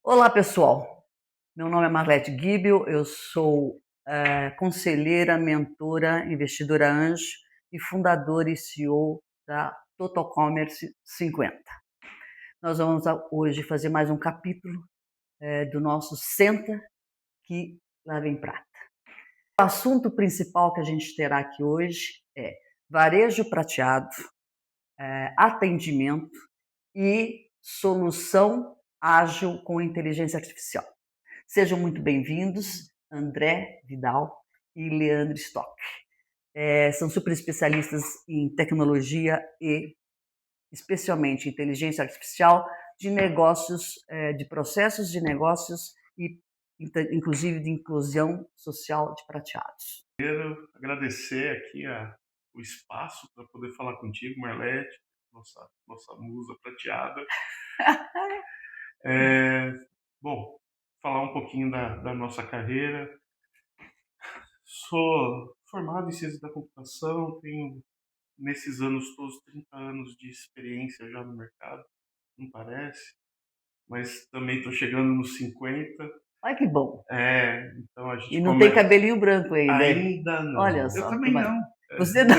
Olá, pessoal. Meu nome é Marlete Guibel, eu sou conselheira, mentora, investidora anjo e fundadora e CEO da Total Commerce 50. Nós vamos hoje fazer mais um capítulo do nosso Senta que lá vem prata. O assunto principal que a gente terá aqui hoje é varejo prateado, atendimento e solução ágil com inteligência artificial. Sejam muito bem-vindos, André Vidal e Leandro Stock. São super especialistas em tecnologia e, especialmente, inteligência artificial de negócios, de processos de negócios e, inclusive, de inclusão social de prateados. Quero agradecer aqui o espaço para poder falar contigo, Marlete, nossa musa prateada. Bom, falar um pouquinho da nossa carreira. Sou formado em ciência da computação, tenho nesses anos todos 30 anos de experiência já no mercado, não parece, mas também estou chegando nos 50. Olha que bom. Então a gente E não tem começa. cabelinho branco ainda. Ainda não. Olha Eu só. também não. Você não.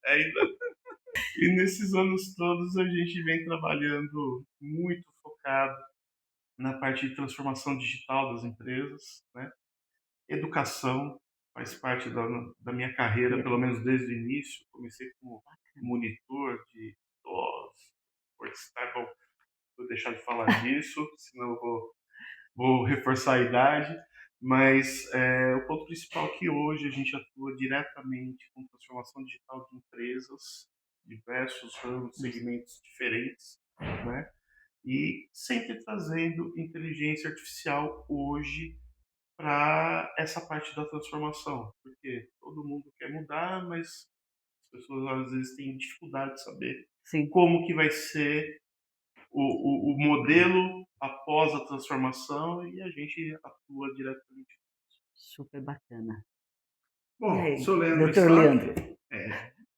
Ainda. E nesses anos todos a gente vem trabalhando muito focado na parte de transformação digital das empresas, né? Educação faz parte da minha carreira, pelo menos desde o início. Comecei como monitor de idosos, Workstar. Bom, vou deixar de falar disso, senão eu vou reforçar a idade. Mas o ponto principal é que hoje a gente atua diretamente com transformação digital de empresas, diversos ramos, segmentos diferentes, né? E sempre trazendo inteligência artificial hoje para essa parte da transformação, porque todo mundo quer mudar, mas as pessoas às vezes têm dificuldade de saber Sim. como que vai ser o modelo após a transformação, e a gente atua diretamente. Super bacana. Bom, E aí, sou Leandro doutor Stock. Leandro?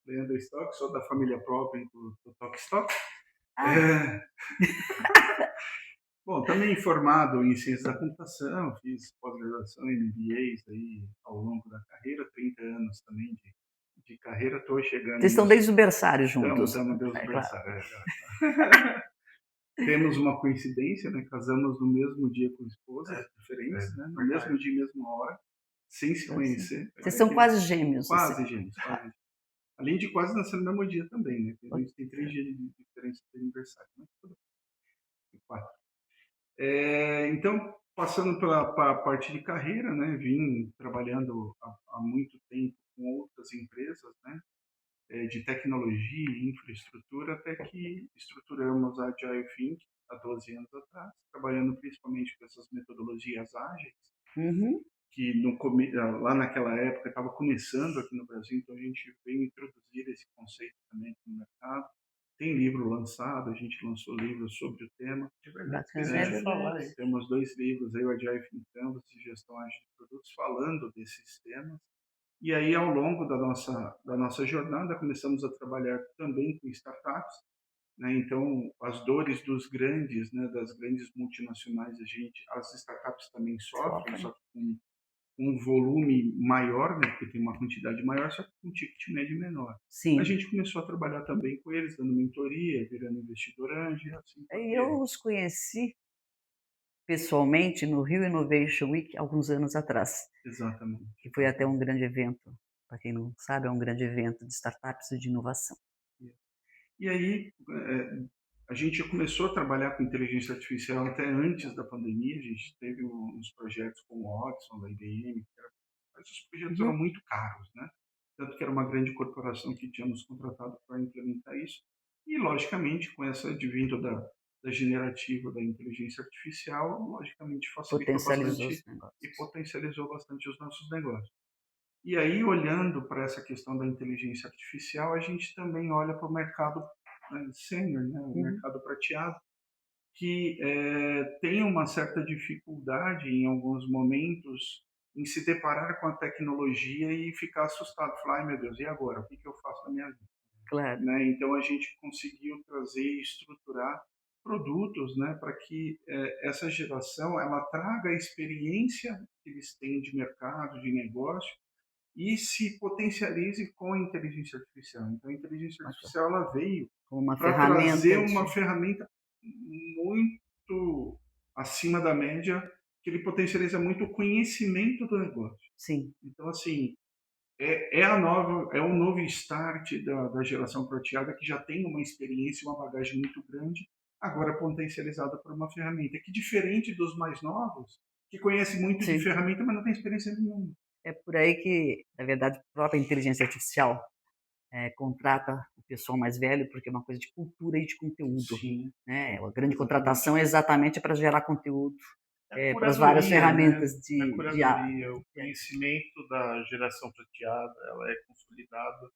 Leandro Stock, sou da família própria do Toque Stock. Bom, também formado em ciências da computação, fiz pós-graduação em MBAs aí ao longo da carreira, 30 anos também de carreira, estou chegando... Vocês estão desde o berçário juntos. Estamos desde o Claro. berçário. Temos uma coincidência, né? Casamos no mesmo dia com esposas diferentes, né? No mesmo dia, mesma hora, sem se conhecer. Vocês são quase gêmeos. Quase gêmeos, quase. Além de quase nascer no mesmo dia também, né? A gente tem 3 dias de diferença de aniversário, né? 4. Então, passando pela parte de carreira, né? Vim trabalhando há muito tempo com outras empresas, né? De tecnologia e infraestrutura, até que estruturamos a Agile Think há 12 anos atrás, trabalhando principalmente com essas metodologias ágeis, que lá naquela época estava começando aqui no Brasil, então a gente veio introduzir esse conceito também aqui no mercado. Tem livro lançado, a gente lançou livros sobre o tema. É verdade. Temos 2 livros aí, o Agile Think Canvas e Gestão Ágil de Produtos, falando desses temas. E aí, ao longo da nossa jornada, começamos a trabalhar também com startups, né? Então, as dores dos grandes, né, das grandes multinacionais, as startups também sofrem, só que com um volume maior, né, porque tem uma quantidade maior, só que com um ticket médio menor. Sim. A gente começou a trabalhar também com eles, dando mentoria, virando investidor anjo, assim. Eu os conheci pessoalmente no Rio Innovation Week alguns anos atrás. Exatamente. Que foi até um grande evento. Para quem não sabe, é um grande evento de startups e de inovação. E aí, a gente já começou a trabalhar com inteligência artificial até antes da pandemia. A gente teve uns projetos com o Watson, da IBM, mas os projetos eram muito caros, né? Tanto que era uma grande corporação que tinha nos contratado para implementar isso. E, logicamente, com essa advindo da generativa da inteligência artificial, logicamente facilitou bastante e potencializou bastante os nossos negócios. E aí, olhando para essa questão da inteligência artificial, a gente também olha para o mercado sênior, né? O mercado prateado, que tem uma certa dificuldade em alguns momentos em se deparar com a tecnologia e ficar assustado, falar, ai meu Deus, e agora? O que eu faço na minha vida? Claro. Né? Então, a gente conseguiu trazer e estruturar produtos, né, para que essa geração ela traga a experiência que eles têm de mercado, de negócio, e se potencialize com a inteligência artificial. Então, a inteligência artificial ela veio Como uma para trazer ferramenta uma de... ferramenta muito acima da média, que ele potencializa muito o conhecimento do negócio. Sim, Então, assim, é um novo start da geração prateada que já tem uma experiência, uma bagagem muito grande, agora potencializada por uma ferramenta que, diferente dos mais novos, que conhece muito de sim. ferramenta, mas não tem experiência nenhuma. É por aí que, na verdade, a própria inteligência artificial contrata o pessoal mais velho, porque é uma coisa de cultura e de conteúdo. Sim, Né? A grande contratação é exatamente para gerar conteúdo É a para as várias curadoria, né? ferramentas A de curadoria, o conhecimento da geração prateada, ela é consolidada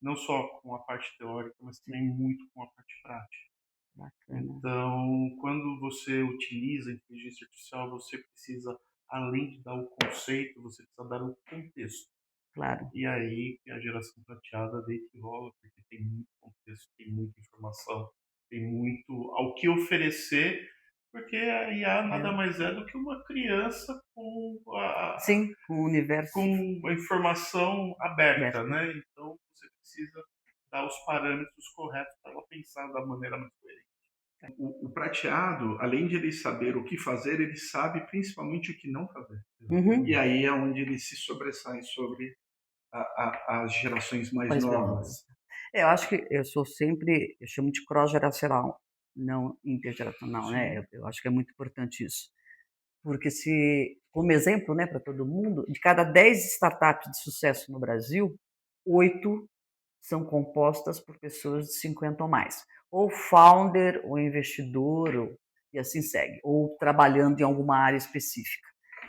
não só com a parte teórica, mas também muito com a parte prática. Bacana, Então, quando você utiliza a inteligência artificial, você precisa, além de dar o conceito, você precisa dar o contexto. claro. E aí que a geração prateada deita e rola, porque tem muito contexto, tem muita informação, tem muito ao que oferecer, porque a IA nada mais é do que uma criança Sim, com o universo com a informação aberta, aberto. né? Então você precisa dar os parâmetros corretos para ela pensar da maneira mais coerente. O prateado, além de ele saber o que fazer, ele sabe principalmente o que não fazer. Uhum. E aí é onde ele se sobressai sobre as gerações mais novas. Eu acho que eu chamo de cross-geracional, não intergeracional, né? Sim. Eu acho que é muito importante isso. Porque como exemplo, né, para todo mundo, de cada 10 startups de sucesso no Brasil, 8 são compostas por pessoas de 50 ou mais. Ou founder, ou investidor, e assim segue. Ou trabalhando em alguma área específica.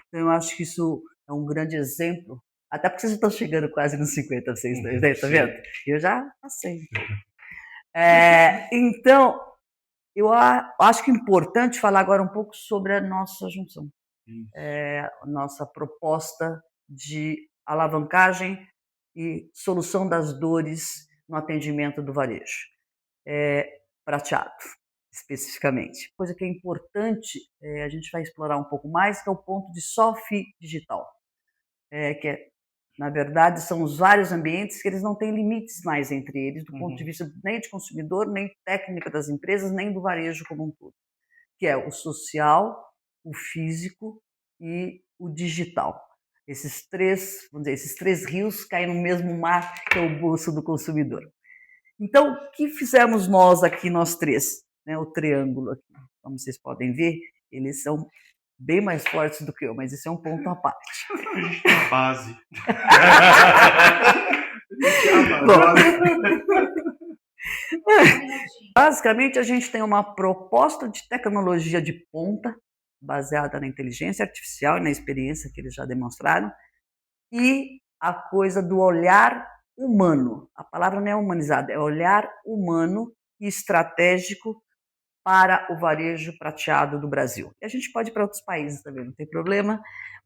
Então, eu acho que isso é um grande exemplo, até porque vocês estão chegando quase nos 50, vocês dois, né? Tá vendo? Eu já passei. Então, eu acho que é importante falar agora um pouco sobre a nossa junção. A nossa proposta de alavancagem e solução das dores no atendimento do varejo. Prateado, especificamente. Coisa que é importante, a gente vai explorar um pouco mais, que é o ponto de SOF digital. Na verdade, são os vários ambientes que eles não têm limites mais entre eles, do ponto de vista nem de consumidor, nem técnica das empresas, nem do varejo como um todo. Que é o social, o físico e o digital. Esses três rios caem no mesmo mar, que é o bolso do consumidor. Então, o que fizemos nós aqui, nós três? Né, o triângulo aqui, como vocês podem ver, eles são bem mais fortes do que eu, mas isso é um ponto à parte. A gente tem a base. Basicamente, a gente tem uma proposta de tecnologia de ponta, baseada na inteligência artificial e na experiência que eles já demonstraram, e a coisa do olhar humano. A palavra não é humanizada, é olhar humano e estratégico para o varejo prateado do Brasil. E a gente pode ir para outros países também, não tem problema.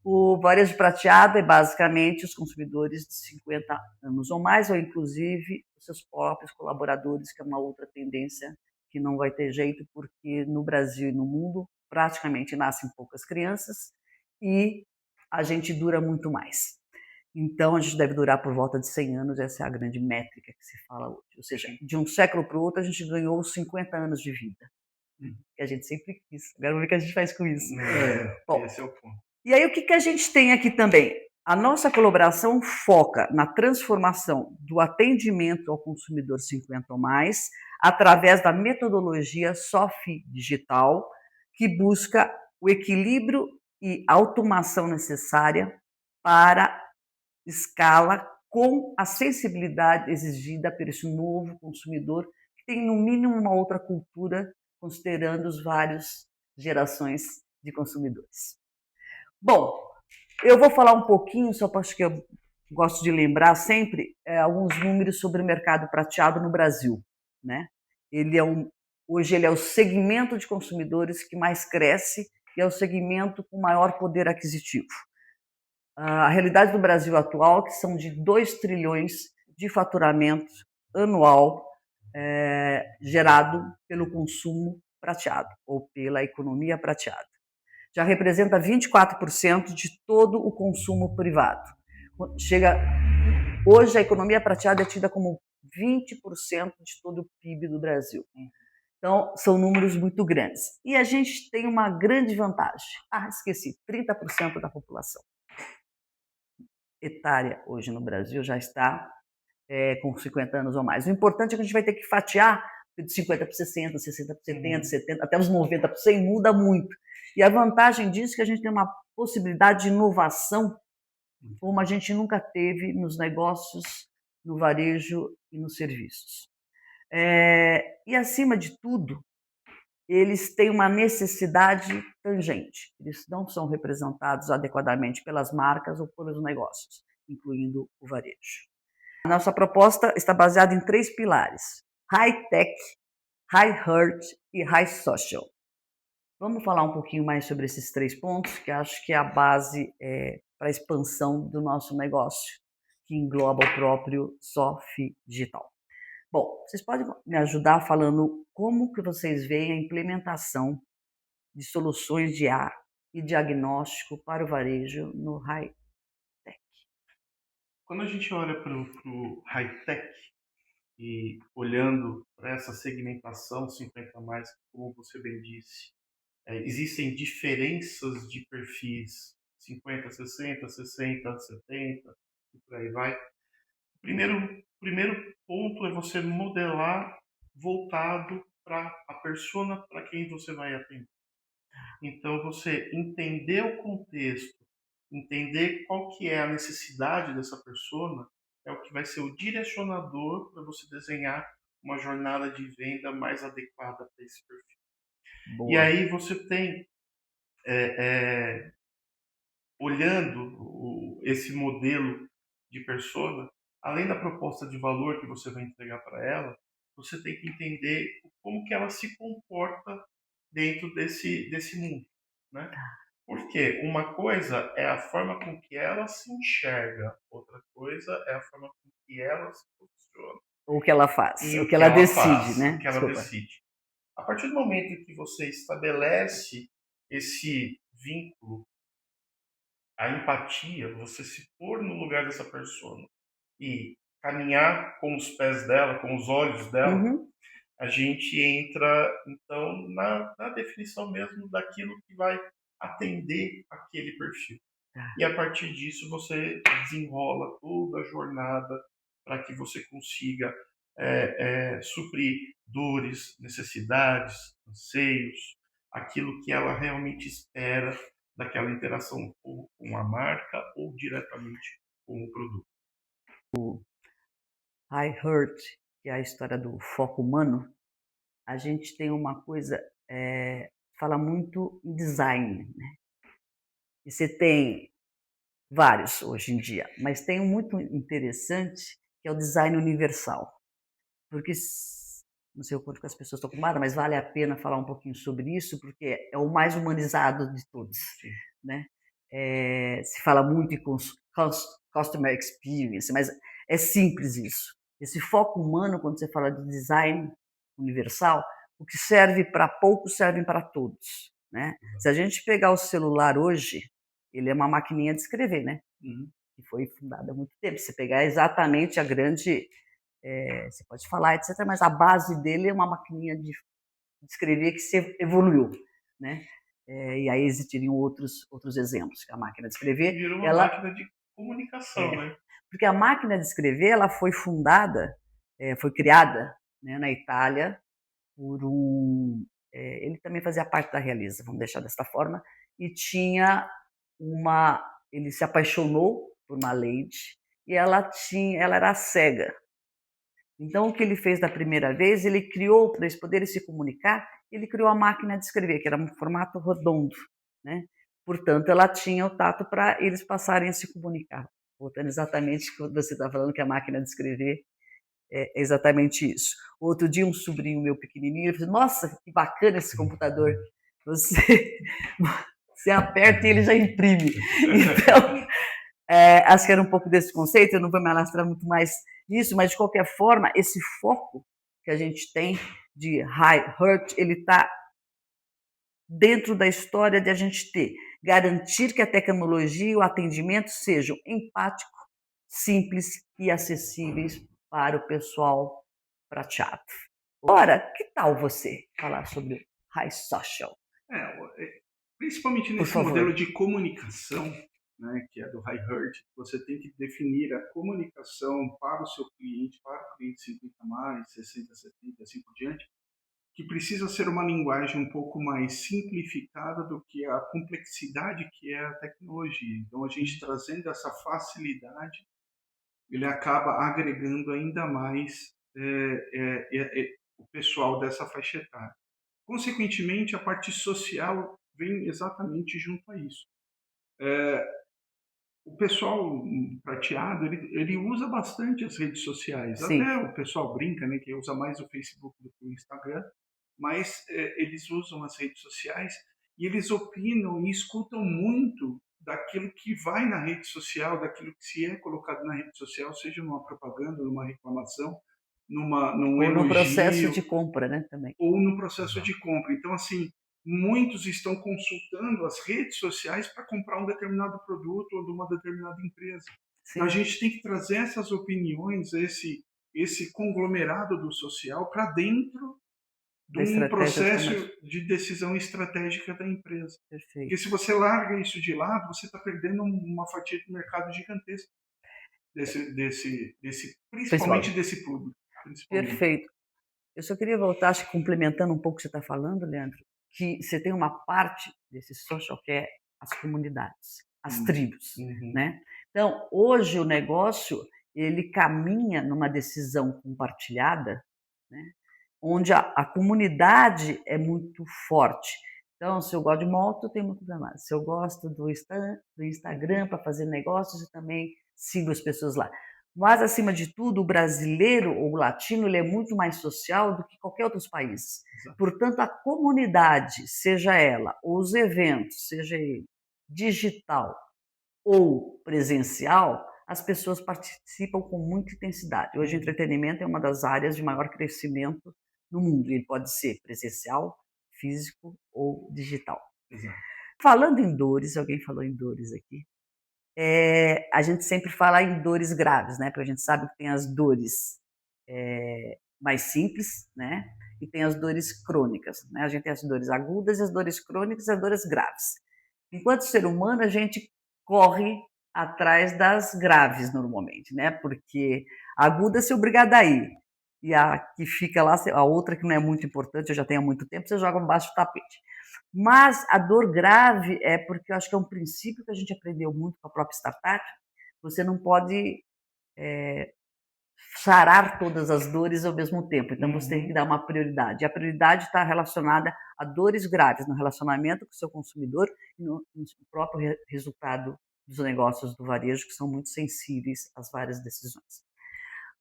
O varejo prateado é basicamente os consumidores de 50 anos ou mais, ou inclusive os seus próprios colaboradores, que é uma outra tendência que não vai ter jeito, porque no Brasil e no mundo praticamente nascem poucas crianças e a gente dura muito mais. Então, a gente deve durar por volta de 100 anos, essa é a grande métrica que se fala hoje. Ou seja, de um século para o outro, a gente ganhou 50 anos de vida, que a gente sempre quis. Agora vamos ver o que a gente faz com isso. Bom, Esse é o ponto. E aí, o que a gente tem aqui também? A nossa colaboração foca na transformação do atendimento ao consumidor 50 ou mais, através da metodologia SOF digital, que busca o equilíbrio e automação necessária para escala com a sensibilidade exigida por esse novo consumidor, que tem no mínimo uma outra cultura, considerando as várias gerações de consumidores. Bom, eu vou falar um pouquinho, só porque que eu gosto de lembrar sempre, alguns números sobre o mercado prateado no Brasil. Né? Hoje ele é o segmento de consumidores que mais cresce e é o segmento com maior poder aquisitivo. A realidade do Brasil atual, que são de 2 trilhões de faturamento anual gerado pelo consumo prateado, ou pela economia prateada. Já representa 24% de todo o consumo privado. Hoje a economia prateada é tida como 20% de todo o PIB do Brasil. Então, são números muito grandes. E a gente tem uma grande vantagem. Esqueci, 30% da população etária hoje no Brasil já está com 50 anos ou mais. O importante é que a gente vai ter que fatiar de 50 para 60, 60 para 70, 70, até os 90 para 100, muda muito. E a vantagem disso é que a gente tem uma possibilidade de inovação como a gente nunca teve nos negócios, no varejo e nos serviços. E, acima de tudo, eles têm uma necessidade tangente. Eles não são representados adequadamente pelas marcas ou pelos negócios, incluindo o varejo. A nossa proposta está baseada em 3 pilares: High Tech, High Heart e High Social. Vamos falar um pouquinho mais sobre esses 3 pontos, que acho que é a base para a expansão do nosso negócio, que engloba o próprio SOFI Digital. Bom, vocês podem me ajudar falando como que vocês veem a implementação de soluções de IA e diagnóstico para o varejo no High Tech. Quando a gente olha para o High Tech e olhando para essa segmentação 50 a mais, como você bem disse, existem diferenças de perfis 50, 60, 60, 70 e por aí vai. Primeiro ponto é você modelar voltado para a persona para quem você vai atender. Então, você entender o contexto, entender qual que é a necessidade dessa persona, é o que vai ser o direcionador para você desenhar uma jornada de venda mais adequada para esse perfil. Boa. E aí você tem, olhando esse modelo de persona, além da proposta de valor que você vai entregar para ela, você tem que entender como que ela se comporta dentro desse mundo, né? Porque uma coisa é a forma com que ela se enxerga, outra coisa é a forma com que ela se posiciona. O que ela faz, o que ela decide, né? O que ela decide. A partir do momento que você estabelece esse vínculo, a empatia, você se pôr no lugar dessa pessoa e caminhar com os pés dela, com os olhos dela, a gente entra, então, na definição mesmo daquilo que vai atender aquele perfil. E a partir disso você desenrola toda a jornada para que você consiga suprir dores, necessidades, anseios, aquilo que ela realmente espera daquela interação com a marca ou diretamente com o produto. O High Heart, que é a história do foco humano, a gente tem uma coisa, fala muito em design, né? E você tem vários hoje em dia, mas tem um muito interessante que é o design universal. Porque, não sei o quanto que as pessoas estão acostumadas, mas vale a pena falar um pouquinho sobre isso, porque é o mais humanizado de todos, né? Se fala muito em customer experience, mas é simples isso. Esse foco humano, quando você fala de design universal, o que serve para poucos serve para todos, né? Se a gente pegar o celular hoje, ele é uma maquininha de escrever, né? Que foi fundada há muito tempo. Se pegar exatamente a grande... você pode falar, etc., mas a base dele é uma maquininha de escrever que se evoluiu, né? E aí existiriam outros exemplos. A máquina de escrever... Virou uma máquina de comunicação, né? Porque a máquina de escrever, ela foi fundada, foi criada, né, na Itália por ele também fazia parte da Realiza, vamos deixar desta forma, e tinha ele se apaixonou por uma lady e ela era cega. Então, o que ele fez da primeira vez, ele criou, para eles poderem se comunicar, ele criou a máquina de escrever, que era um formato redondo, né? Portanto, ela tinha o tato para eles passarem a se comunicar. Voltando exatamente o que você está falando, que a máquina de escrever é exatamente isso. Outro dia, um sobrinho meu pequenininho, falou: nossa, que bacana esse computador. Você aperta e ele já imprime. Então, acho que era um pouco desse conceito, eu não vou me alastrar muito mais nisso, mas de qualquer forma, esse foco que a gente tem de High Heart, ele está dentro da história de a gente garantir que a tecnologia e o atendimento sejam empáticos, simples e acessíveis para o pessoal prateado. Ora, que tal você falar sobre o High Social? Principalmente Por nesse favor. modelo de comunicação, né, que é do High Herd, você tem que definir a comunicação para o seu cliente, para o cliente 50 mais, 60, 70, assim por diante, que precisa ser uma linguagem um pouco mais simplificada do que a complexidade que é a tecnologia. Então, a gente trazendo essa facilidade, ele acaba agregando ainda mais o pessoal dessa faixa etária. Consequentemente, a parte social vem exatamente junto a isso. O pessoal prateado, ele usa bastante as redes sociais. Sim. Até o pessoal brinca, né, que usa mais o Facebook do que o Instagram, mas eles usam as redes sociais e eles opinam e escutam muito daquilo que vai na rede social, daquilo que se é colocado na rede social, seja numa propaganda, numa reclamação, num Ou no processo elogio, de compra, né, também. ou no processo de compra. Então, assim, muitos estão consultando as redes sociais para comprar um determinado produto ou de uma determinada empresa. Então, a gente tem que trazer essas opiniões, esse conglomerado do social para dentro de um processo de decisão estratégica da empresa. Perfeito. Porque se você larga isso de lado, você está perdendo uma fatia de mercado gigantesca principalmente desse público. Perfeito. Eu só queria voltar, acho que complementando um pouco o que você está falando, Leandro, que você tem uma parte desse social que é as comunidades, as tribos, né? Então, hoje o negócio, ele caminha numa decisão compartilhada, né? Onde a comunidade é muito forte. Então, se eu gosto de moto, eu tenho muito trabalho. Se eu gosto do Instagram para fazer negócios, eu também sigo as pessoas lá. Mas, acima de tudo, o brasileiro ou o latino ele é muito mais social do que qualquer outro país. Exato. Portanto, a comunidade, seja ela, ou os eventos, seja ele digital ou presencial, as pessoas participam com muita intensidade. Hoje, o entretenimento é uma das áreas de maior crescimento no mundo. Ele pode ser presencial, físico ou digital. Exato. Falando em dores, alguém falou em dores aqui, a gente sempre fala em dores graves, né? Porque a gente sabe que tem as dores mais simples, né? E tem as dores crônicas, né? A gente tem as dores agudas e as dores crônicas e as dores graves. Enquanto ser humano, a gente corre atrás das graves normalmente, né? Porque a aguda se obrigada a ir. E a que fica lá, a outra que não é muito importante, eu já tenho há muito tempo, você joga embaixo do tapete. Mas a dor grave é porque eu acho que é um princípio que a gente aprendeu muito com a própria startup. Você não pode sarar todas as dores ao mesmo tempo. Então, você tem que dar uma prioridade. E a prioridade está relacionada a dores graves no relacionamento com o seu consumidor e no próprio resultado dos negócios do varejo, que são muito sensíveis às várias decisões.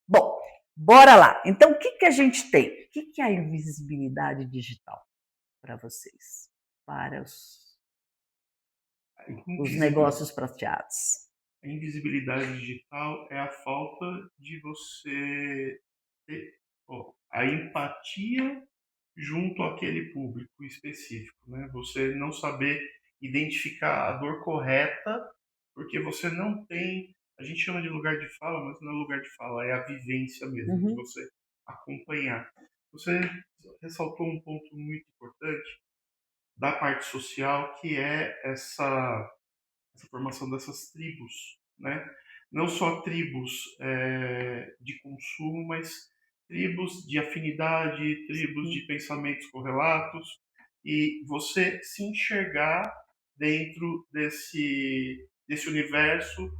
Bom, bora lá. Então, o que a gente tem? O que é a invisibilidade digital para vocês? Para os negócios prateados. A invisibilidade digital é a falta de você ter a empatia junto àquele público específico, né? Você não saber identificar a dor correta, porque você não tem, a gente chama de lugar de fala, mas não é lugar de fala, é a vivência mesmo, de você acompanhar. Você ressaltou um ponto muito importante da parte social, que é essa formação dessas tribos, né? Não só tribos de consumo, mas tribos de afinidade, tribos de pensamentos correlatos, e você se enxergar dentro desse universo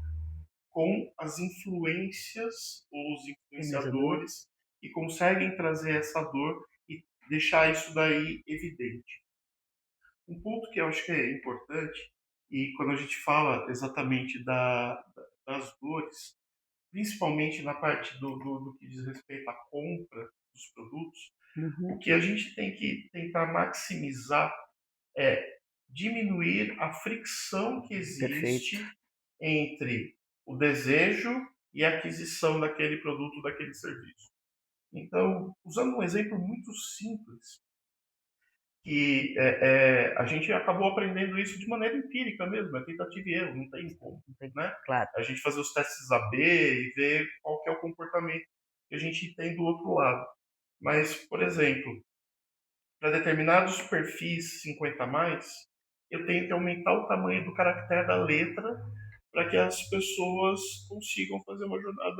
com as influências ou os influenciadores que conseguem trazer essa dor e deixar isso daí evidente. Um ponto que eu acho que é importante, e quando a gente fala exatamente das dores, principalmente na parte do que diz respeito à compra dos produtos, o que a gente tem que tentar maximizar é diminuir a fricção que existe entre o desejo e a aquisição daquele produto, daquele serviço. Então, usando um exemplo muito simples, que a gente acabou aprendendo isso de maneira empírica mesmo, é tentativa e erro, não tem como, né? Claro. A gente fazer os testes AB e ver qual que é o comportamento que a gente tem do outro lado. Mas, por exemplo, para determinados perfis 50 a mais, eu tenho que aumentar o tamanho do caractere da letra para que as pessoas consigam fazer uma jornada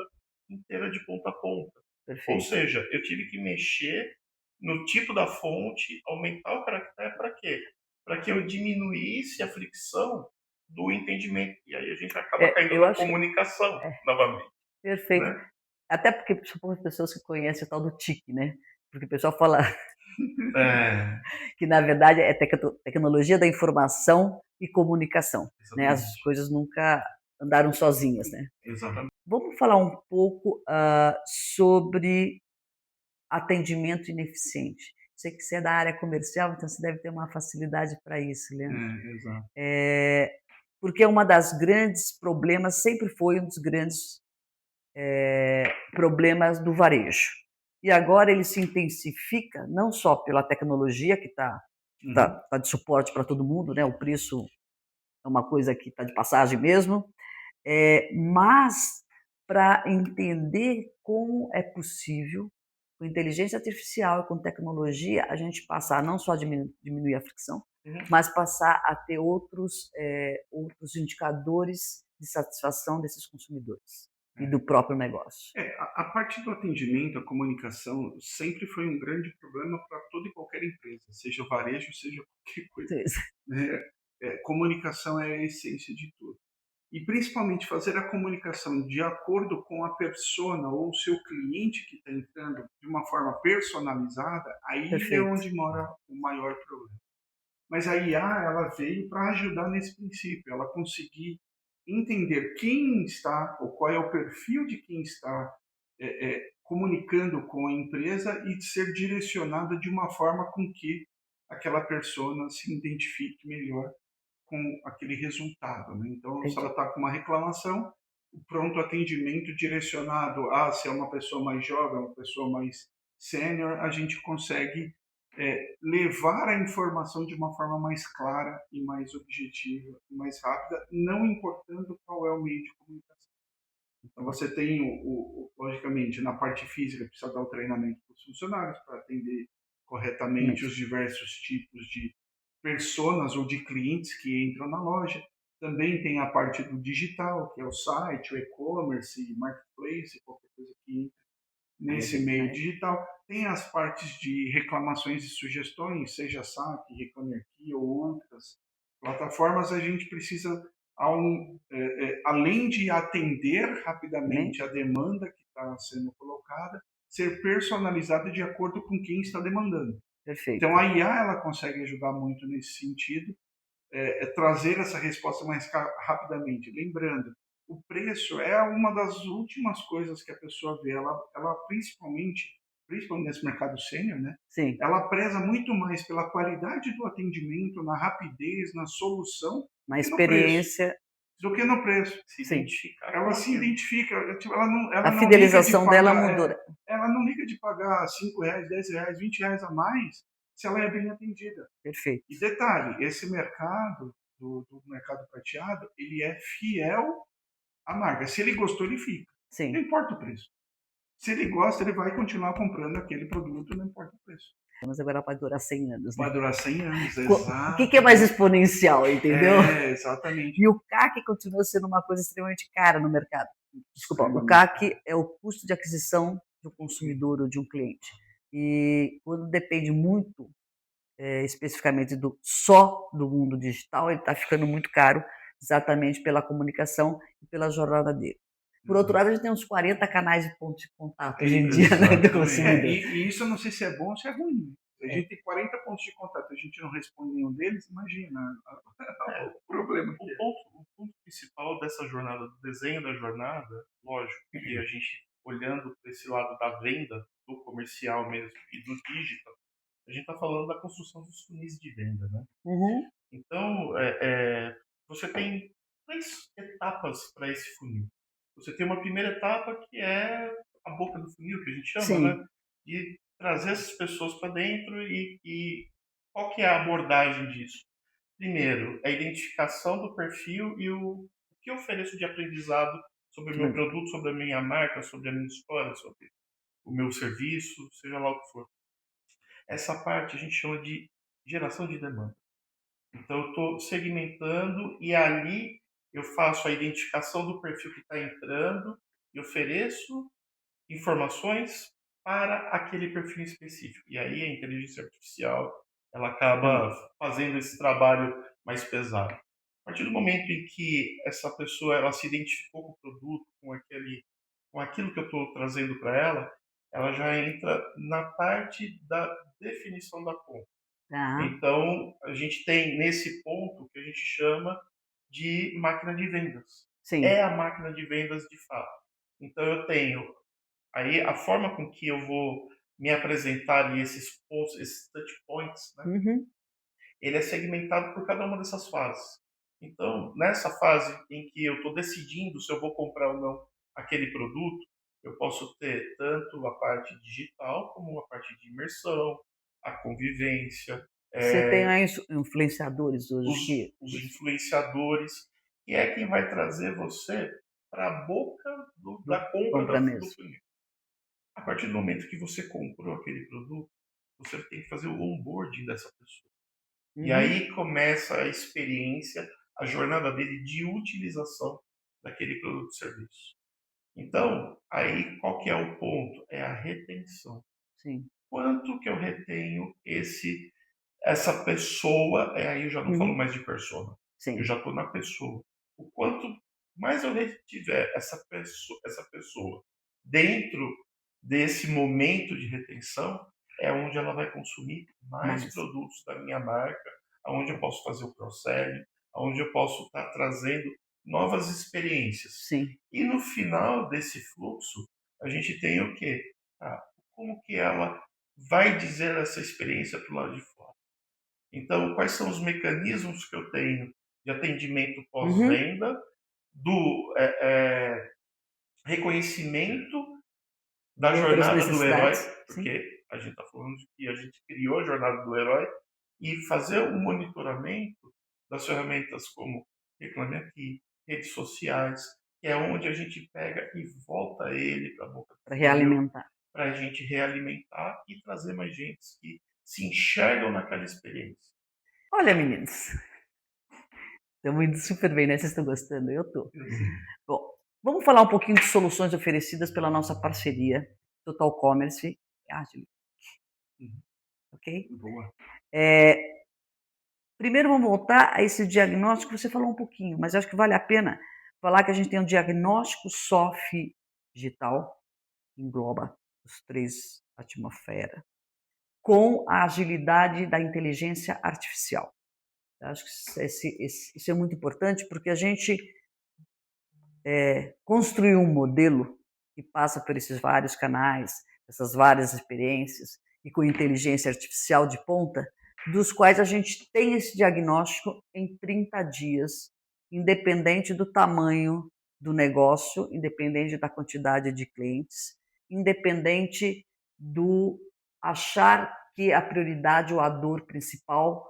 inteira de ponta a ponta. Ou Perfeito. seja, eu tive que mexer no tipo da fonte, aumentar o caractere para quê? Para que eu diminuísse a fricção do entendimento. E aí a gente acaba caindo Eu na acho comunicação novamente, perfeito. né? Até porque são pessoas que conhecem o tal do TIC, né? Porque o pessoal fala É, que, na verdade, é tecnologia da informação e comunicação, né? As exatamente. coisas nunca andaram sozinhas, né? Exatamente. Vamos falar um pouco sobre atendimento ineficiente. Sei que você é da área comercial, então você deve ter uma facilidade para isso, Leandro. Exato. Porque uma das grandes problemas, sempre foi um dos grandes problemas do varejo. E agora ele se intensifica, não só pela tecnologia, que está de suporte para todo mundo, né? O preço é uma coisa que está de passagem mesmo, mas para entender como é possível, com inteligência artificial e com tecnologia, a gente passar não só a diminuir a fricção, mas passar a ter outros indicadores de satisfação desses consumidores e do próprio negócio. A parte do atendimento, a comunicação, sempre foi um grande problema para toda e qualquer empresa, seja varejo, seja qualquer coisa. Né? Comunicação é a essência de tudo. E principalmente fazer a comunicação de acordo com a persona ou o seu cliente que está entrando de uma forma personalizada, aí é Perfeito. onde mora o maior problema. Mas a IA ela veio para ajudar nesse princípio, ela conseguir entender quem está, ou qual é o perfil de quem está comunicando com a empresa e ser direcionada de uma forma com que aquela persona se identifique melhor com aquele resultado. Né? Então, se ela Entendi. está com uma reclamação, o pronto atendimento direcionado se é uma pessoa mais jovem, uma pessoa mais sênior, a gente consegue levar a informação de uma forma mais clara e mais objetiva, e mais rápida, não importando qual é o meio de comunicação. Então, você tem, logicamente, na parte física, precisa dar o treinamento para os funcionários para atender corretamente os diversos tipos de personas ou de clientes que entram na loja. Também tem a parte do digital, que é o site, o e-commerce, marketplace, qualquer coisa que entra nesse meio digital. Tem as partes de reclamações e sugestões, seja SAP, Reclame Aqui ou outras plataformas. A gente precisa, além de atender rapidamente a demanda que está sendo colocada, ser personalizada de acordo com quem está demandando. Perfeito. Então a IA ela consegue ajudar muito nesse sentido, trazer essa resposta mais rapidamente. Lembrando, o preço é uma das últimas coisas que a pessoa vê. Ela principalmente nesse mercado sênior, né? Sim. Ela preza muito mais pela qualidade do atendimento, na rapidez, na solução, Na do que no preço. experiência. Do que no preço. Sim. Ela se identifica, tipo, ela não A liga de fidelização dela pagar, mudou. ela não liga de pagar R$5, R$10, R$20 a mais se ela é bem atendida. Perfeito. E detalhe, esse mercado, do mercado prateado, ele é fiel à marca. Se ele gostou, ele fica. Sim. Não importa o preço. Se ele gosta, ele vai continuar comprando aquele produto, não importa o preço. Mas agora pode durar 100 anos, né? Vai durar 100 anos, exato. O que é mais exponencial, entendeu? Exatamente. E o CAC continua sendo uma coisa extremamente cara no mercado. Desculpa, o CAC é o custo de aquisição do consumidor ou de um cliente. E quando depende muito, especificamente só do mundo digital, ele está ficando muito caro, exatamente pela comunicação e pela jornada dele. Por outro lado, a gente tem uns 40 canais de ponto de contato hoje em dia, né, do consumidor. E isso eu não sei se é bom ou se é ruim. A gente tem 40 pontos de contato, a gente não responde nenhum deles, imagina o problema que o ponto principal dessa jornada, do desenho da jornada, lógico, que a gente, olhando para esse lado da venda, do comercial mesmo e do digital, a gente está falando da construção dos funis de venda, né? Então, você tem 3 etapas para esse funil. Você tem uma primeira etapa que é a boca do funil, que a gente chama, né? De trazer essas pessoas para dentro e qual que é a abordagem disso? Primeiro, a identificação do perfil e o que eu ofereço de aprendizado sobre o meu produto, sobre a minha marca, sobre a minha história, sobre o meu serviço, seja lá o que for. Essa parte a gente chama de geração de demanda. Então, eu estou segmentando e ali eu faço a identificação do perfil que está entrando e ofereço informações para aquele perfil específico. E aí a inteligência artificial ela acaba fazendo esse trabalho mais pesado. A partir do momento em que essa pessoa ela se identificou com o produto, com aquilo que eu estou trazendo para ela já entra na parte da definição da compra. Tá. Então, a gente tem nesse ponto que a gente chama de máquina de vendas. Sim. É a máquina de vendas de fato. Então, eu tenho aí a forma com que eu vou me apresentar ali, esses pontos, esses touch points, né? Ele é segmentado por cada uma dessas fases. Então, nessa fase em que eu estou decidindo se eu vou comprar ou não aquele produto, eu posso ter tanto a parte digital como a parte de imersão, a convivência, Você tem aí influenciadores hoje os influenciadores, que é quem vai trazer você para a boca da compra do funil. A partir do momento que você comprou aquele produto, você tem que fazer o onboarding dessa pessoa. E aí começa a experiência, a jornada dele de utilização daquele produto ou serviço. Então, aí qual que é o ponto? É a retenção. Sim. Quanto que eu retenho essa pessoa, aí eu já não falo mais de persona, eu já estou na pessoa. O quanto mais eu retiver essa pessoa dentro desse momento de retenção, é onde ela vai consumir mais produtos da minha marca, onde eu posso fazer o cross-selling, onde eu posso estar trazendo novas experiências. Sim. E no final desse fluxo, a gente tem o quê? Como que ela vai dizer essa experiência para o lado de fora? Então, quais são os mecanismos que eu tenho de atendimento pós-venda, do reconhecimento da jornada do herói, porque a gente está falando de que a gente criou a jornada do herói, e fazer um monitoramento das ferramentas como Reclame Aqui, redes sociais, que é onde a gente pega e volta ele para a boca do para realimentar. Para a gente realimentar e trazer mais gente que se enxergam naquela experiência. Olha, meninos, estamos indo super bem, né? Vocês estão gostando? Eu estou. Bom, vamos falar um pouquinho de soluções oferecidas pela nossa parceria Total Commerce e Agile. Ok? Boa. Primeiro vamos voltar a esse diagnóstico, você falou um pouquinho, mas acho que vale a pena falar que a gente tem um diagnóstico SOF digital, que engloba os três atmosferas, com a agilidade da inteligência artificial. Eu acho que isso é muito importante porque a gente construiu um modelo que passa por esses vários canais, essas várias experiências, e com inteligência artificial de ponta, dos quais a gente tem esse diagnóstico em 30 dias, independente do tamanho do negócio, independente da quantidade de clientes, independente do achar que a prioridade ou a dor principal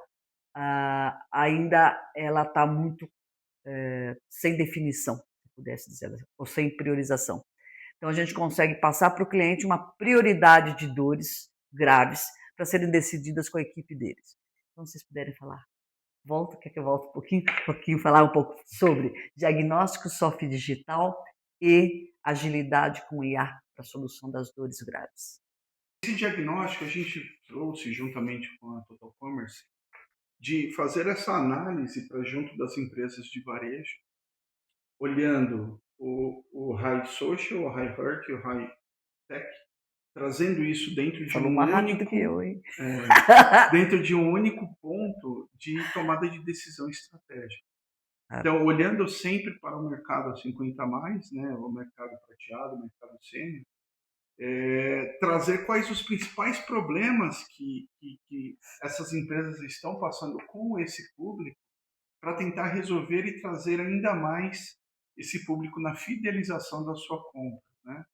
ainda ela está muito sem definição, se pudesse dizer, ou sem priorização. Então, a gente consegue passar para o cliente uma prioridade de dores graves para serem decididas com a equipe deles. Então, se vocês puderem falar, quer que eu volte um pouquinho, falar um pouco sobre diagnóstico software digital e agilidade com IA para a solução das dores graves. Esse diagnóstico a gente trouxe juntamente com a Total Commerce de fazer essa análise para junto das empresas de varejo, olhando o high social, o high hurt e o high tech, trazendo isso dentro de dentro de um único ponto de tomada de decisão estratégica. Então, olhando sempre para o mercado 50 mais, né, o mercado prateado, o mercado sênior, trazer quais os principais problemas que essas empresas estão passando com esse público para tentar resolver e trazer ainda mais esse público na fidelização da sua compra, né?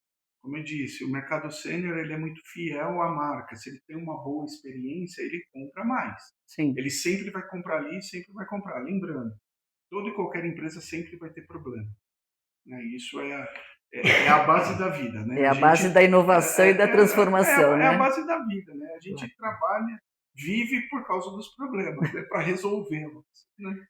como eu disse, o mercado sênior ele é muito fiel à marca. Se ele tem uma boa experiência, ele compra mais. Sim. Ele sempre vai comprar ali, sempre vai comprar. Lembrando, toda e qualquer empresa sempre vai ter problema, né? Isso é a base da vida, né? É a base da inovação e da transformação, é a né? base da vida, né? A gente trabalha, vive por causa dos problemas, né? Para resolvê-los, né?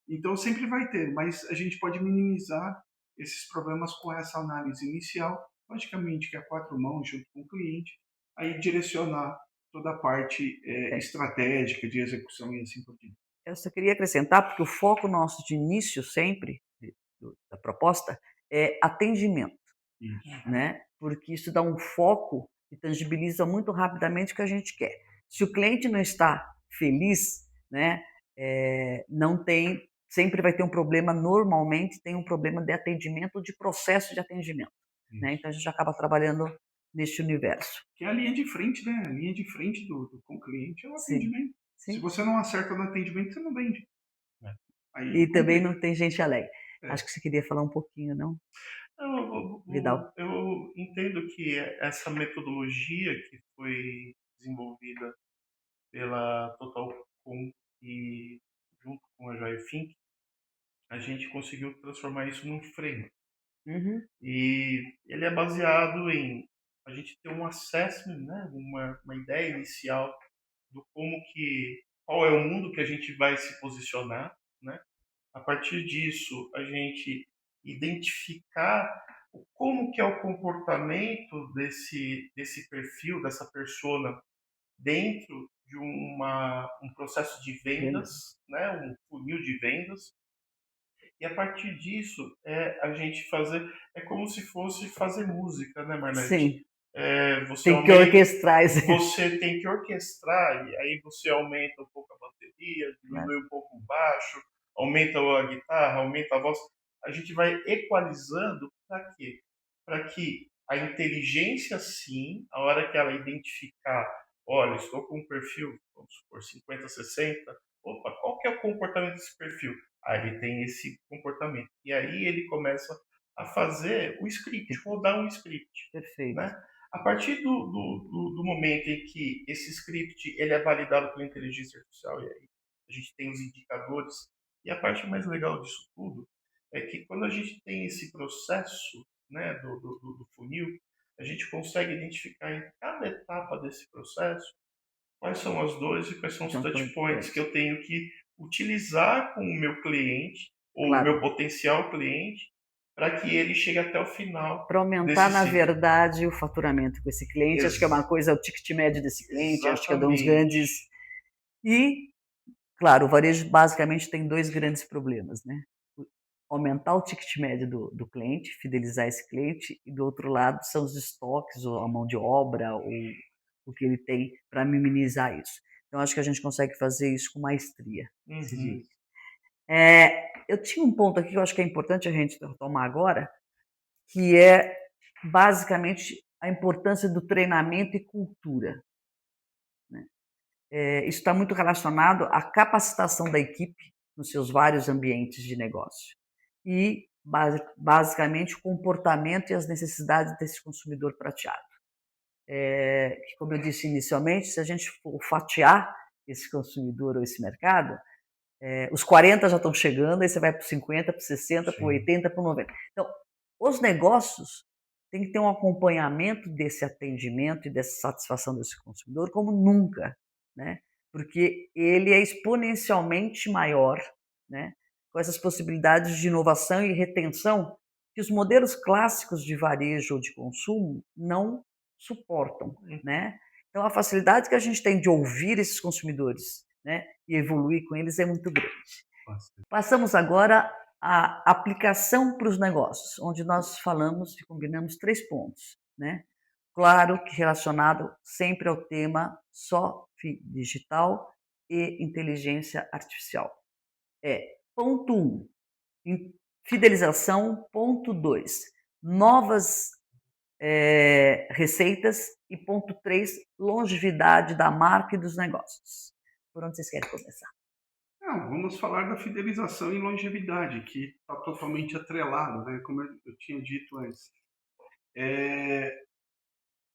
Então sempre vai ter, mas a gente pode minimizar esses problemas com essa análise inicial, logicamente que é a quatro mãos junto com o cliente, aí direcionar toda a parte estratégica de execução e assim por diante. Eu só queria acrescentar, porque o foco nosso de início sempre, da proposta, é atendimento, Isso. né? Porque isso dá um foco e tangibiliza muito rapidamente o que a gente quer. Se o cliente não está feliz, né, não tem, sempre vai ter um problema, normalmente tem um problema de atendimento, de processo de atendimento, né? Então a gente acaba trabalhando neste universo. Que é a linha de frente, né? A linha de frente com o cliente é o Sim, atendimento. Se sim. você não acerta no atendimento, você não vende. Aí E também complica. não tem gente alegre. É. Acho que você queria falar um pouquinho, não? Vidal. Eu entendo que essa metodologia que foi desenvolvida pela Totalcom e junto com a Joia Fink, a gente conseguiu transformar isso num frame. Uhum. E ele é baseado em a gente ter um assessment, né, uma ideia inicial do qual é o mundo que a gente vai se posicionar, né? A partir disso, a gente identificar como que é o comportamento desse perfil, dessa persona dentro de um processo de vendas, né, um funil de vendas. E a partir disso, a gente é como se fosse fazer música, né, Marlete? Sim, Você tem que aumenta, orquestrar isso. você tem que orquestrar, e aí você aumenta um pouco a bateria, Claro. diminui um pouco o baixo, aumenta a guitarra, aumenta a voz. A gente vai equalizando para quê? Para que a inteligência, sim, a hora que ela identificar, olha, estou com um perfil, vamos supor, 50, 60, opa, qual que é o comportamento desse perfil? Aí ele tem esse comportamento. E aí ele começa a fazer o script, rodar um script. Perfeito. Né? A partir do momento em que esse script ele é validado pela inteligência artificial, e aí a gente tem os indicadores, e a parte mais legal disso tudo é que quando a gente tem esse processo, né, do funil, a gente consegue identificar em cada etapa desse processo quais são as dores e quais são os touch points que eu tenho que utilizar com o meu cliente ou o meu potencial cliente para que ele chegue até o final. Para aumentar, na verdade, o faturamento com esse cliente. Acho que é uma coisa, o ticket médio desse cliente, acho que é um dos grandes. E, claro, o varejo basicamente tem dois grandes problemas, né? Aumentar o ticket médio do cliente, fidelizar esse cliente, e do outro lado são os estoques, ou a mão de obra, ou o que ele tem para minimizar isso. Então, acho que a gente consegue fazer isso com maestria. Eu tinha um ponto aqui que eu acho que é importante a gente tomar agora, que é basicamente a importância do treinamento e cultura. Né? Isso está muito relacionado à capacitação da equipe nos seus vários ambientes de negócio e, basicamente, o comportamento e as necessidades desse consumidor prateado. Como eu disse inicialmente, se a gente for fatiar esse consumidor ou esse mercado, os 40 já estão chegando, aí você vai para os 50, para os 60, para o 80, para o 90. Então, os negócios têm que ter um acompanhamento desse atendimento e dessa satisfação desse consumidor como nunca, né? Porque ele é exponencialmente maior, né? Com essas possibilidades de inovação e retenção que os modelos clássicos de varejo ou de consumo não suportam, né? Então, a facilidade que a gente tem de ouvir esses consumidores, né, e evoluir com eles é muito grande. Passamos agora à aplicação para os negócios, onde nós falamos e combinamos 3 pontos, né? Claro que relacionado sempre ao tema só digital e inteligência artificial. Ponto 1, fidelização. Ponto 2, novas receitas. E ponto 3, longevidade da marca e dos negócios. Por onde vocês querem começar? Não, vamos falar da fidelização e longevidade, que está totalmente atrelado, né? Como eu tinha dito antes.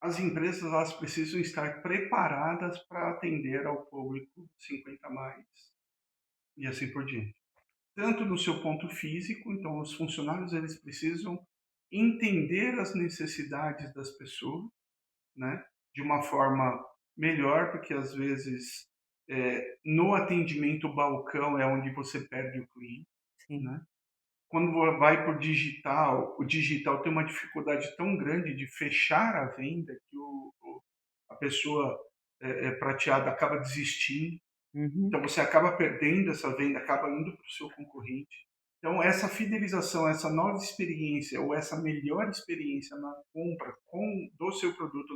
as empresas elas precisam estar preparadas para atender ao público 50 mais e assim por diante. Tanto no seu ponto físico, então os funcionários eles precisam entender as necessidades das pessoas, né, de uma forma melhor, porque às vezes no atendimento balcão é onde você perde o cliente, Sim. né? Quando vai para o digital tem uma dificuldade tão grande de fechar a venda que a pessoa prateada acaba desistindo. Uhum. Então você acaba perdendo essa venda, acaba indo para o seu concorrente. Então essa fidelização, essa nova experiência ou essa melhor experiência na compra do seu produto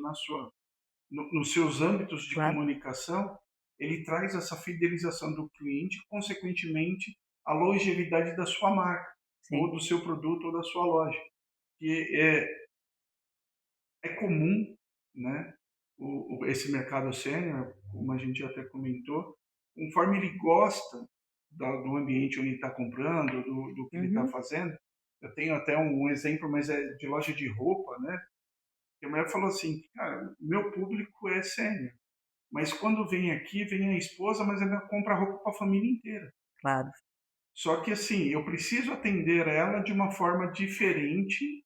nos seus âmbitos de Claro. comunicação, ele traz essa fidelização do cliente, consequentemente a longevidade da sua marca, ou Sim. do seu produto ou da sua loja. Que é comum, né, esse mercado sênior, como a gente até comentou, conforme ele gosta do ambiente onde ele está comprando, do que ele está Uhum. fazendo. Eu tenho até um exemplo, mas é de loja de roupa, né? Que a mulher falou assim, cara, meu público é sênior, mas quando vem aqui, vem a esposa, mas ela compra roupa para a família inteira. Claro. Só que assim, eu preciso atender ela de uma forma diferente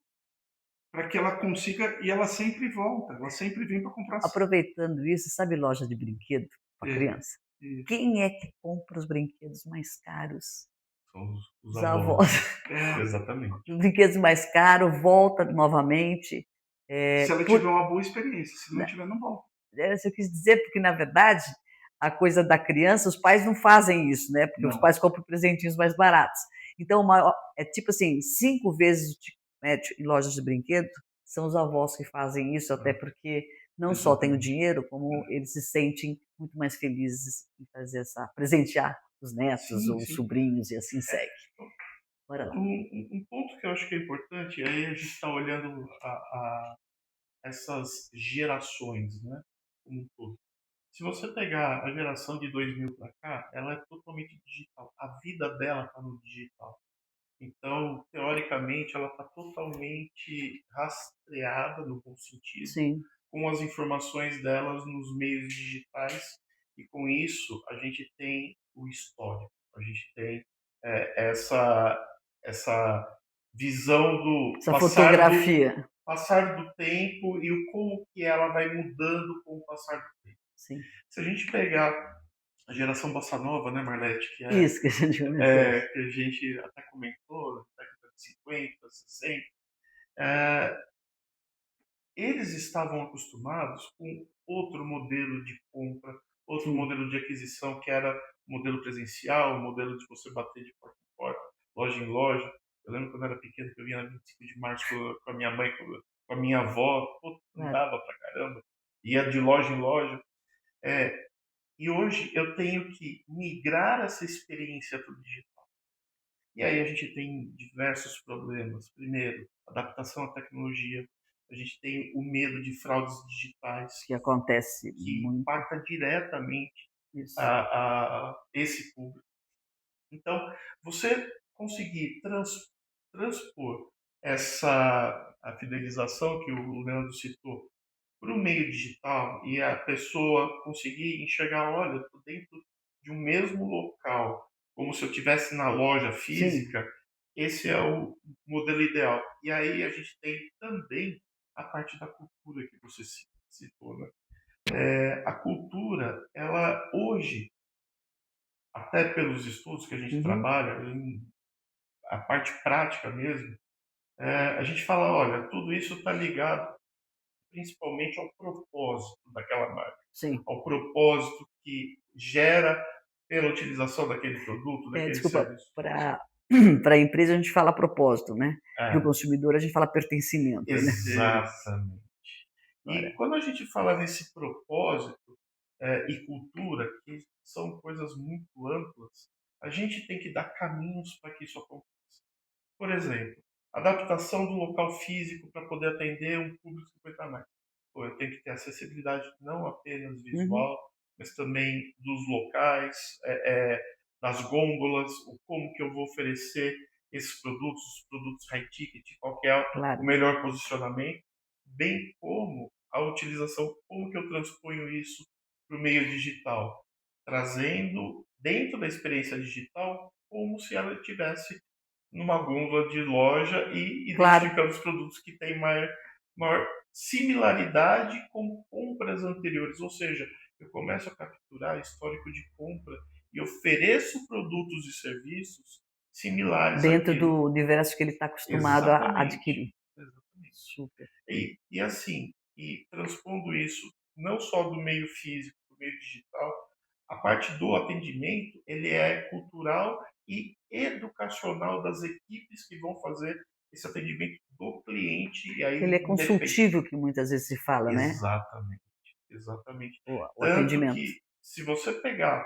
para que ela consiga, e ela sempre volta, ela sempre vem para comprar. Aproveitando isso, sabe loja de brinquedo para É, criança? isso. Quem é que compra os brinquedos mais caros? São os Os avós. avós. Exatamente. Os brinquedos mais caros, volta novamente. Se ela Por, tiver uma boa experiência, se não tiver, não volta. isso eu quis dizer, porque na verdade a coisa da criança, os pais não fazem isso, né? Porque os Não. pais compram presentinhos mais baratos. Então, é tipo assim, 5 vezes em lojas de brinquedo são os avós que fazem isso, até porque não só tem o Exatamente. dinheiro, como eles se sentem muito mais felizes em fazer presentear os netos Sim, ou os sim. sobrinhos e assim segue. Bora lá. Um ponto que eu acho que é importante, aí a gente está olhando essas gerações, né, como um todo. Se você pegar a geração de 2000 para cá, ela é totalmente digital. A vida dela está no digital. Então, teoricamente, ela está totalmente rastreada, no bom sentido, Sim. com as informações delas nos meios digitais. E com isso, a gente tem o histórico. A gente tem essa visão do Essa fotografia. passar do tempo e o como que ela vai mudando com o passar do tempo. Sim. Se a gente pegar a geração Bossa Nova, né, Marlete, Isso que a gente comentou. que a gente até comentou, década de 50, 60, é, eles estavam acostumados com outro modelo de compra, outro Sim. modelo de aquisição, que era o modelo presencial, o modelo de você bater de porta em porta, loja em loja. Eu lembro quando eu era pequeno que eu vinha na 25 de março com a minha mãe, com a minha avó, pô, Claro. andava pra caramba, ia de loja em loja. E hoje eu tenho que migrar essa experiência para o digital. E aí a gente tem diversos problemas. Primeiro, adaptação à tecnologia. A gente tem o medo de fraudes digitais, Que acontece que muito impacta diretamente isso. a esse público. Então, você conseguir transpor a fidelização que o Leandro citou para o meio digital e a pessoa conseguir enxergar, olha, estou dentro de um mesmo local, como se eu estivesse na loja Sim. física, esse é o modelo ideal. E aí a gente tem também a parte da cultura que você citou, né? A cultura, ela hoje, até pelos estudos que a gente Uhum. trabalha, a parte prática mesmo, a gente fala, olha, tudo isso está ligado principalmente ao propósito daquela marca, Sim. ao propósito que gera pela utilização daquele produto, daquele Desculpa, serviço. para a empresa a gente fala propósito, né? Para o É, consumidor a gente fala pertencimento, né? exatamente. E Agora, quando a gente fala nesse propósito e cultura, que são coisas muito amplas, a gente tem que dar caminhos para que isso aconteça. Por exemplo, adaptação do local físico para poder atender um público 50 mais. Pô, eu tenho que ter acessibilidade não apenas uhum. visual, mas também dos locais, das gôndolas, o como que eu vou oferecer esses produtos, os produtos high ticket, qual que é o Claro. melhor posicionamento. bem como a utilização, como que eu transponho isso para o meio digital, trazendo dentro da experiência digital como se ela estivesse numa gôndola de loja e Claro, identificando os produtos que têm maior similaridade com compras anteriores, ou seja, eu começo a capturar histórico de compra e ofereço produtos e serviços similares dentro àquele. do universo que ele está acostumado a Exatamente, adquirir. exatamente. Super. E assim, e transpondo isso não só do meio físico para o meio digital, a parte do atendimento, ele é cultural e educacional das equipes que vão fazer esse atendimento do cliente, e Ele é aí independe. consultivo, que muitas vezes se fala, né? Exatamente, exatamente. O Tanto atendimento. que, se você pegar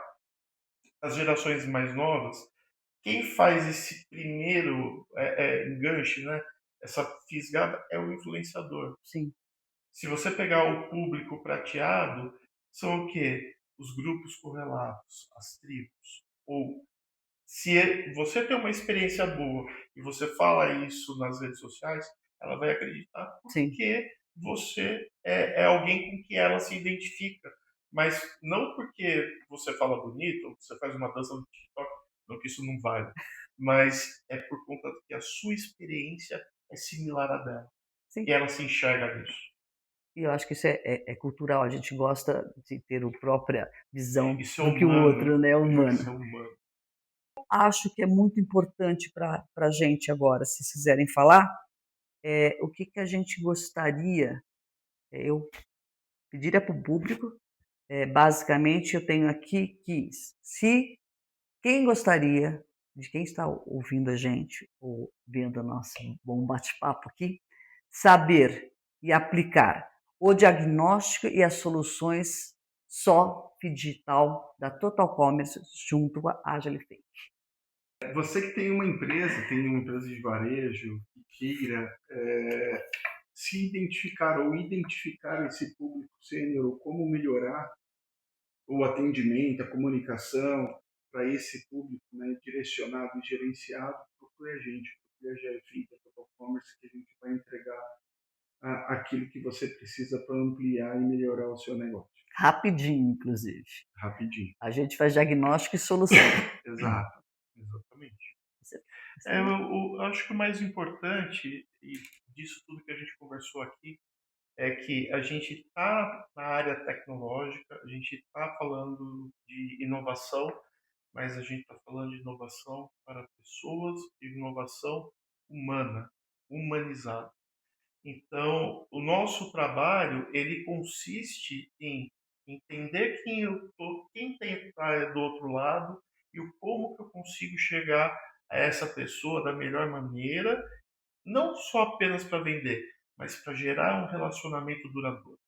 as gerações mais novas, quem faz esse primeiro enganche, né? Essa fisgada é o influenciador. Sim. Se você pegar o público prateado, são o quê? Os grupos correlatos, as tribos. Ou se você tem uma experiência boa e você fala isso nas redes sociais, ela vai acreditar Sim. porque você é alguém com que ela se identifica. Mas não porque você fala bonito, ou você faz uma dança no TikTok, não que isso não vale, mas é por conta que a sua experiência é similar à dela. Sim. E ela se enxerga nisso. E eu acho que isso é cultural, a gente gosta de ter a própria visão Isso é do que o humano, outro, né, humano. Isso é humano. Acho que é muito importante para a gente agora, se quiserem falar, o que a gente gostaria, eu pediria para o público, basicamente eu tenho aqui que se quem gostaria, de quem está ouvindo a gente ou vendo o nosso bom bate-papo aqui, saber e aplicar o diagnóstico e as soluções só digital da Total Commerce junto à Agilefake. Você que tem uma empresa de varejo, que queira se identificar ou identificar esse público sênior, como melhorar o atendimento, a comunicação para esse público, né, direcionado e gerenciado, procure a gente, procure a GFI, a Total Commerce, que a gente vai entregar aquilo que você precisa para ampliar e melhorar o seu negócio. Rapidinho, inclusive. Rapidinho. A gente faz diagnóstico e solução. Exato, exatamente. Eu acho que o mais importante disso tudo que a gente conversou aqui é que a gente está na área tecnológica, a gente está falando de inovação, mas a gente está falando de inovação para pessoas e inovação humana, humanizada. Então, o nosso trabalho, ele consiste em entender quem eu tô, quem está do outro lado e o como que eu consigo chegar a essa pessoa da melhor maneira, não só apenas para vender, mas para gerar um relacionamento duradouro.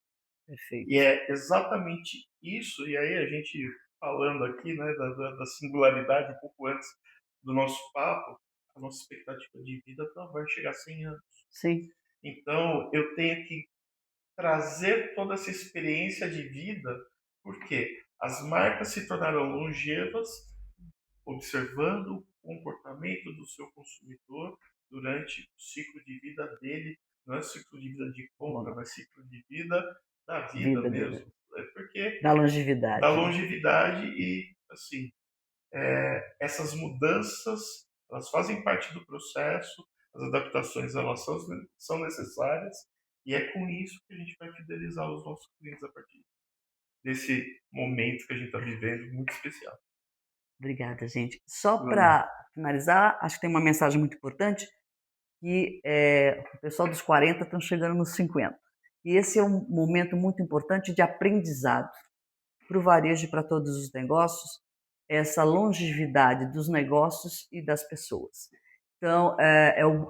Perfeito. E é exatamente isso, e aí a gente falando aqui, né, da singularidade um pouco antes do nosso papo, a nossa expectativa de vida vai chegar a 100 anos. Sim. Então, eu tenho que trazer toda essa experiência de vida, porque as marcas se tornaram longevas observando o comportamento do seu consumidor durante o ciclo de vida dele, não é ciclo de vida de compra, mas ciclo de vida da vida mesmo. É porque da longevidade. Da longevidade e, assim, essas mudanças, elas fazem parte do processo, as adaptações elas são necessárias, e é com isso que a gente vai fidelizar os nossos clientes a partir desse momento que a gente está vivendo, muito especial. Obrigada, gente. Só para finalizar, acho que tem uma mensagem muito importante, que o pessoal dos 40 estão chegando nos 50. E esse é um momento muito importante de aprendizado para o varejo e para todos os negócios, essa longevidade dos negócios e das pessoas. Então,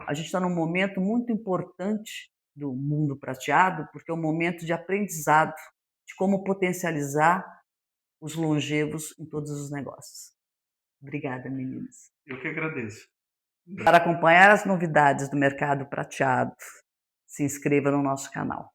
a gente está num momento muito importante do mundo prateado, porque é um momento de aprendizado, de como potencializar os longevos em todos os negócios. Obrigada, meninas. Eu que agradeço. Para acompanhar as novidades do mercado prateado, se inscreva no nosso canal.